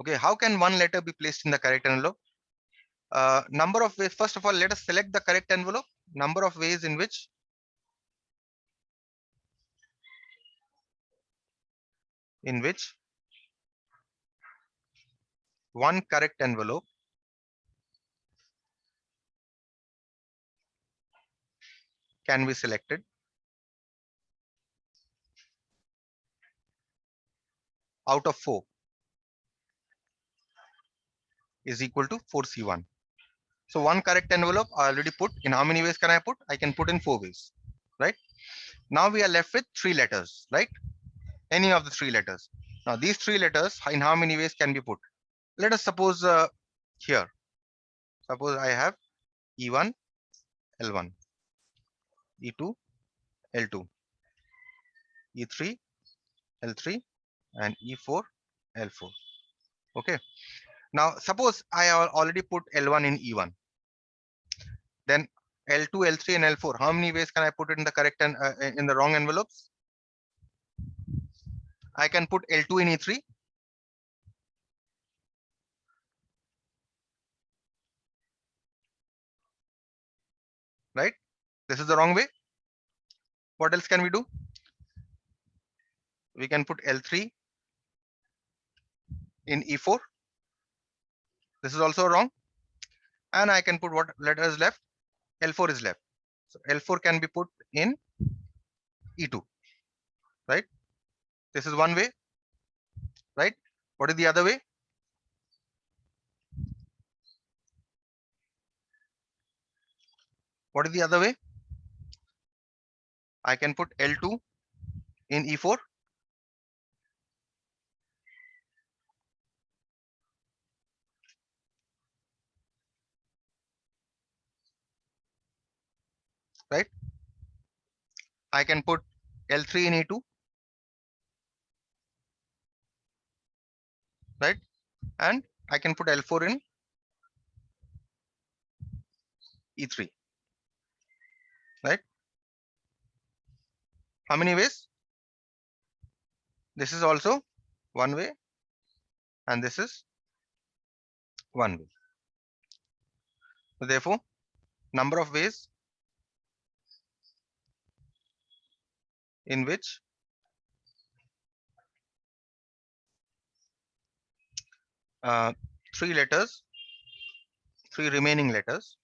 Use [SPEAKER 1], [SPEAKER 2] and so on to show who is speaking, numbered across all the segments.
[SPEAKER 1] Okay, how can one letter be placed in the correct envelope? Number of ways. First of all, let us select the correct envelope. Number of ways in which one correct envelope can be selected out of 4 is equal to 4C1. So one correct envelope I already put. In how many ways can I put? I can put in 4 ways, right? Now we are left with 3 letters, right? Any of the 3 letters. Now these 3 letters, in how many ways can be put? Let us suppose here. Suppose I have E1, L1, E2, L2, E3, L3, and E4, L4. Okay. Now suppose I already put L1 in E1. Then L2, L3, and L4. How many ways can I put it in the correct and in the wrong envelopes? I can put L2 in E3. Right? This is the wrong way. What else can we do? We can put L3 in E4. This is also wrong. And I can put what letter is left? L4 is left. So L4 can be put in E2. Right? This is one way. Right? What is the other way? What is the other way? I can put L2 in E4. Right? I can put L3 in E2. Right? And I can put L4 in E3. Right? How many ways? This is also one way, and this is one way. So therefore, number of ways in which uh, 3 letters, 3 remaining letters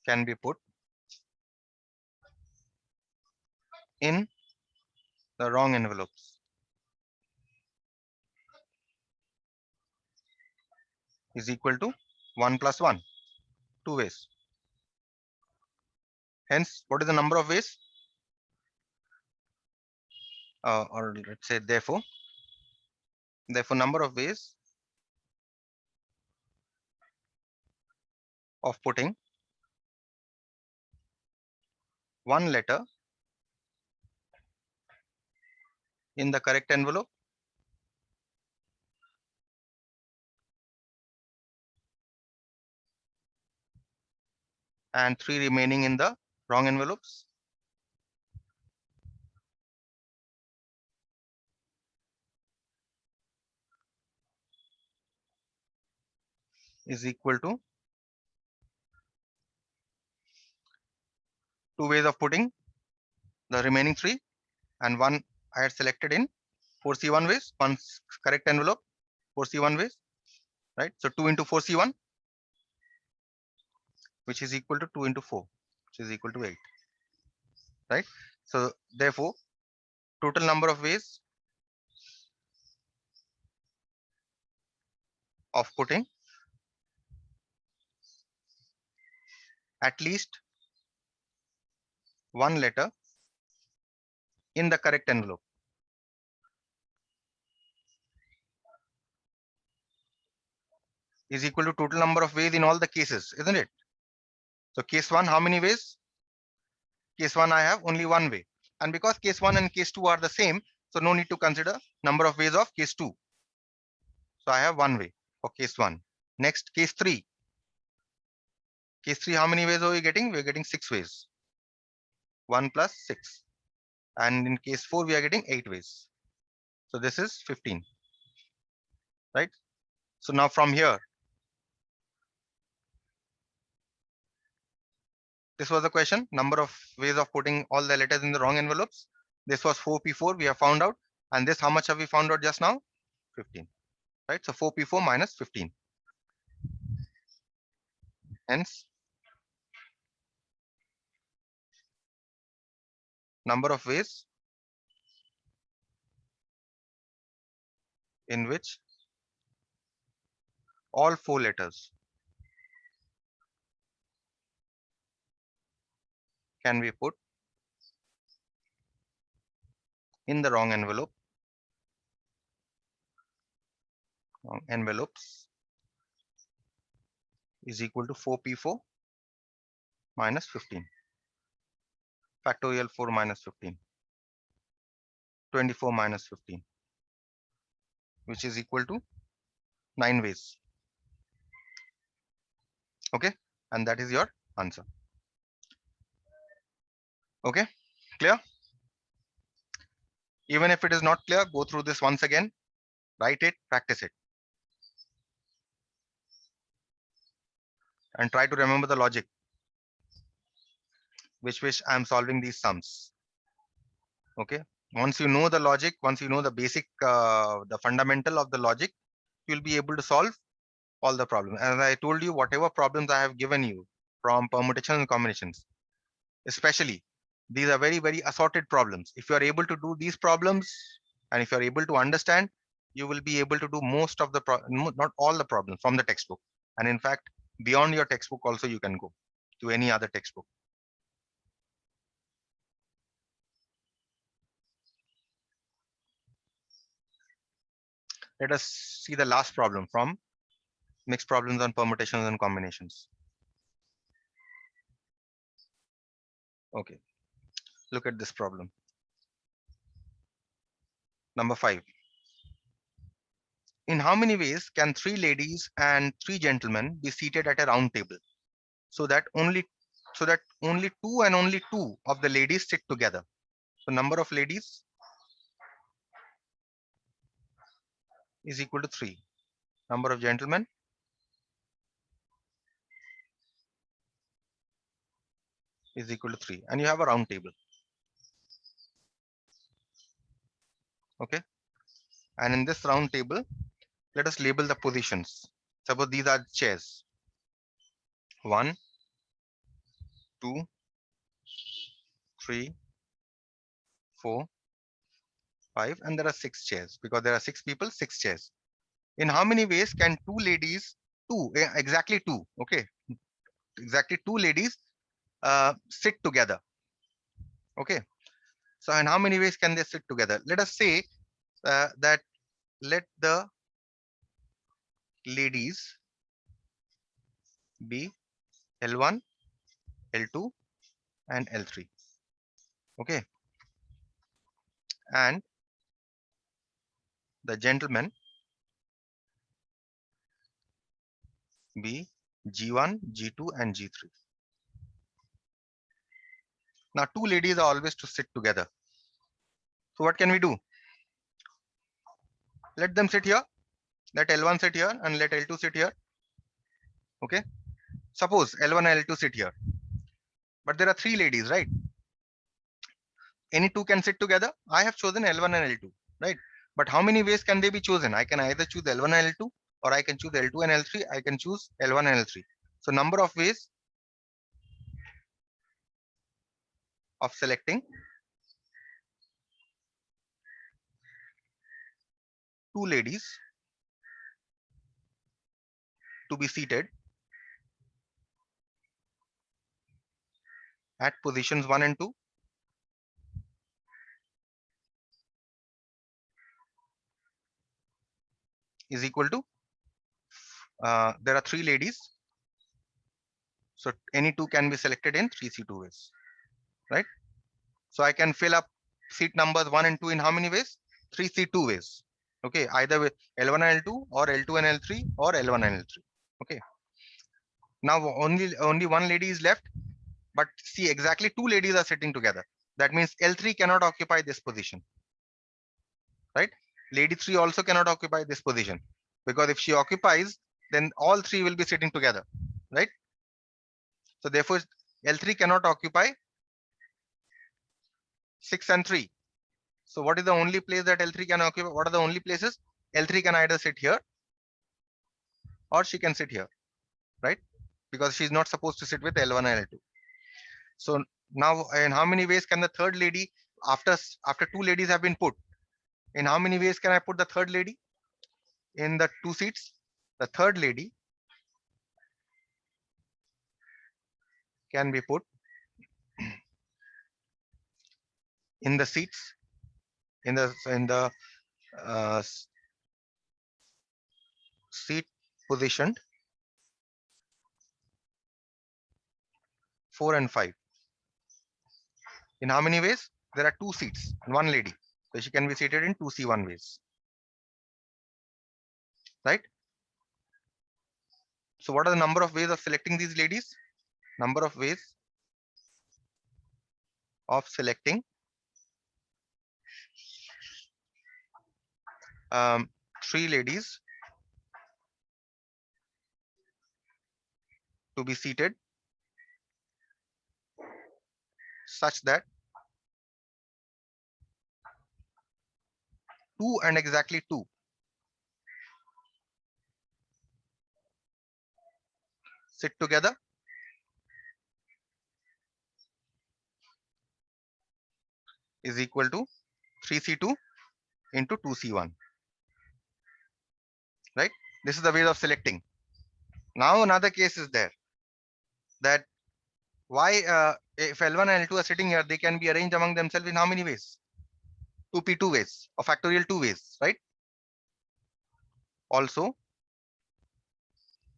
[SPEAKER 1] can be put in the wrong envelopes is equal to 1 plus 1, 2 ways. Hence, what is the number of ways? Or let's say therefore number of ways of putting one letter in the correct envelope and 3 remaining in the wrong envelopes is equal to 2 ways of putting the remaining 3 and 1 I had selected in 4C1 ways, one correct envelope, 4C1 ways, right? So 2 into 4C1, which is equal to 2 into 4, which is equal to 8, right? So therefore, total number of ways of putting at least one letter in the correct envelope is equal to total number of ways in all the cases, isn't it? So case 1, how many ways? Case 1, I have only one way. And because case 1 and case 2 are the same, so no need to consider number of ways of case 2. So I have one way for case 1. Next, case 3. Case 3, how many ways are we getting? We're getting 6 ways. 1 plus 6. And in case 4, we are getting 8 ways. So this is 15, right? So now from here, this was the question, number of ways of putting all the letters in the wrong envelopes. This was 4p4, we have found out. And this, how much have we found out just now? 15, right? So 4p4 minus 15. Hence, number of ways in which all 4 letters can be put in the wrong envelopes is equal to 4p4 minus 15. Factorial 4 minus 15. 24 minus 15, which is equal to 9 ways. Okay, and that is your answer. Okay, clear? Even if it is not clear, go through this once again, write it, practice it, and try to remember the logic which I am solving these sums. Okay, once you know the logic, once you know the basic, the fundamental of the logic, you'll be able to solve all the problems. As I told you, whatever problems I have given you from permutations and combinations, especially, these are very, very assorted problems. If you are able to do these problems, and if you are able to understand, you will be able to do most of the, not all the problems from the textbook. And in fact, beyond your textbook also, you can go to any other textbook. Let us see the last problem from mixed problems on permutations and combinations. Okay, look at this problem. Number 5. In how many ways can 3 ladies and 3 gentlemen be seated at a round table so that only 2 and only 2 of the ladies sit together? So number of ladies is equal to 3. Number of gentlemen is equal to 3. And you have a round table. Okay. And in this round table, let us label the positions. Suppose these are chairs. 1, 2, 3, 4, 5, and there are 6 chairs because there are 6 people, 6 chairs. In how many ways can 2 ladies, exactly 2, okay, exactly 2 ladies sit together? Okay, so in how many ways can they sit together? Let us say that let the ladies be L1, L2, and L3. Okay, and the gentlemen be G1, G2, and G3. Now 2 ladies are always to sit together. So what can we do? Let them sit here. Let L1 sit here and let L2 sit here. Okay. Suppose L1 and L2 sit here. But there are 3 ladies, right? Any 2 can sit together. I have chosen L1 and L2, right? But how many ways can they be chosen? I can either choose L1 and L2, or I can choose L2 and L3. I can choose L1 and L3. So number of ways of selecting 2 ladies to be seated at positions 1 and 2 is equal to, there are 3 ladies. So any 2 can be selected in 3C2 ways, right? So I can fill up seat numbers 1 and 2 in how many ways? 3C2 ways. Okay, either with L1 and L2 or L2 and L3 or L1 and L3. Okay. Now only 1 lady is left. but see, exactly two ladies are sitting together. That means L3 cannot occupy this position, right? Lady 3 also cannot occupy this position, because if she occupies, then all three will be sitting together, right? So therefore, L3 cannot occupy 6 and 3. So what is the only place that L3 can occupy? What are the only places? L3 can either sit here or she can sit here, right? Because she's not supposed to sit with L1 and L2. So now, in how many ways can the third lady, after two ladies have been put, in how many ways can I put the third lady in the two seats? The third lady can be put in the seats, in the uh, seat positioned 4 and 5. In how many ways? There are two seats and one lady, so she can be seated in 2C1 ways, right? So what are the number of ways of selecting these ladies? Number of ways of selecting three ladies to be seated such that two and exactly two sit together is equal to 3C2 into 2C1, right? This is the way of selecting. Now another case is there, that why if L1 and L2 are sitting here, they can be arranged among themselves in how many ways? 2p2 ways, or factorial 2 ways, right? Also,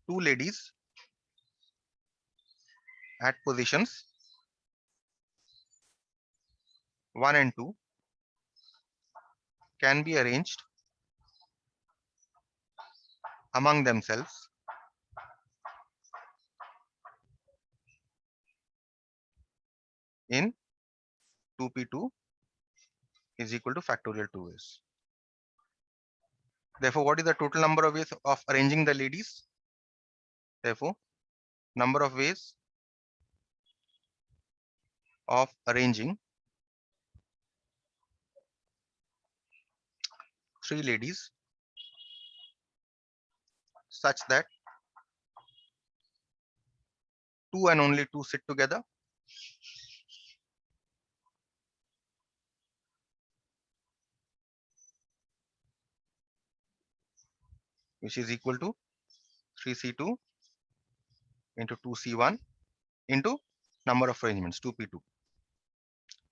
[SPEAKER 1] two ladies at positions 1 and 2 can be arranged among themselves in 2p2 is equal to factorial 2 ways. Therefore, what is the total number of ways of arranging the ladies? Therefore, number of ways of arranging three ladies such that two and only two sit together which is equal to 3C2 into 2C1 into number of arrangements 2p2,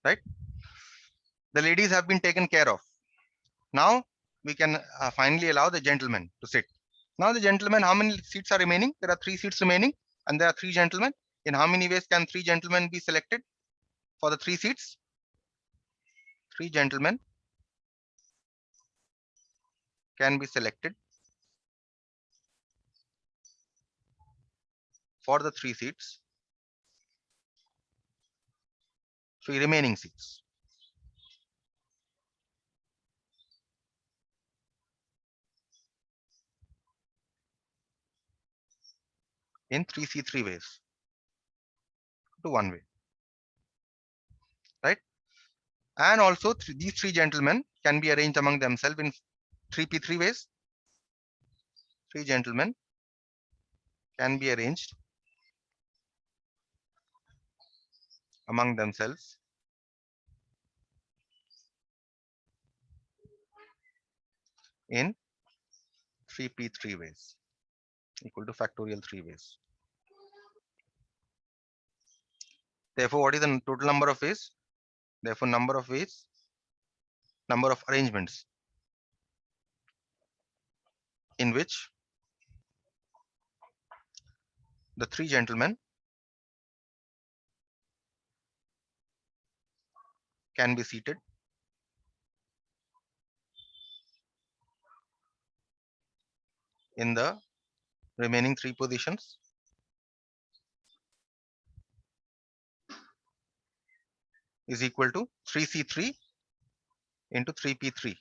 [SPEAKER 1] right? The ladies have been taken care of. Now we can finally allow the gentlemen to sit. Now the gentlemen, how many seats are remaining? There are three seats remaining and there are three gentlemen. In how many ways can three gentlemen be selected for the three seats? Three gentlemen can be selected for the three seats, three remaining seats. In 3C3 ways to one way, right? And also these three gentlemen can be arranged among themselves in 3p3 ways. Three gentlemen can be arranged among themselves in 3p3 ways equal to factorial 3 ways. Therefore, what is the total number of ways? Therefore, number of ways, number of arrangements in which the three gentlemen can be seated in the remaining three positions is equal to 3C3 into 3P3,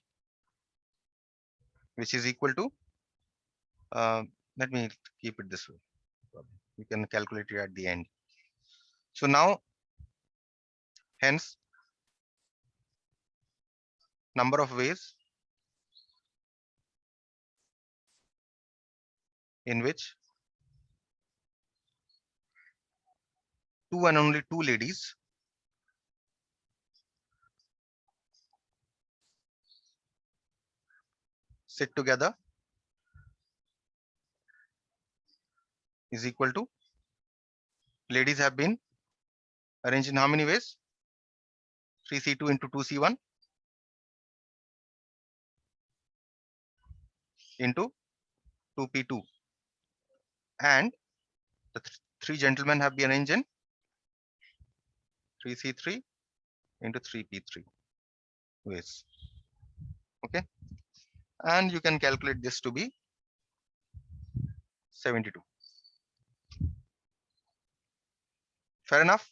[SPEAKER 1] which is equal to, let me keep it this way. You can calculate it at the end. So now, hence, number of ways in which two and only two ladies sit together is equal to, ladies have been arranged in how many ways? 3C2 into 2C1 into 2P2, and the three gentlemen have been arranged in 3C3 into 3P3 ways. Okay, and you can calculate this to be 72. Fair enough.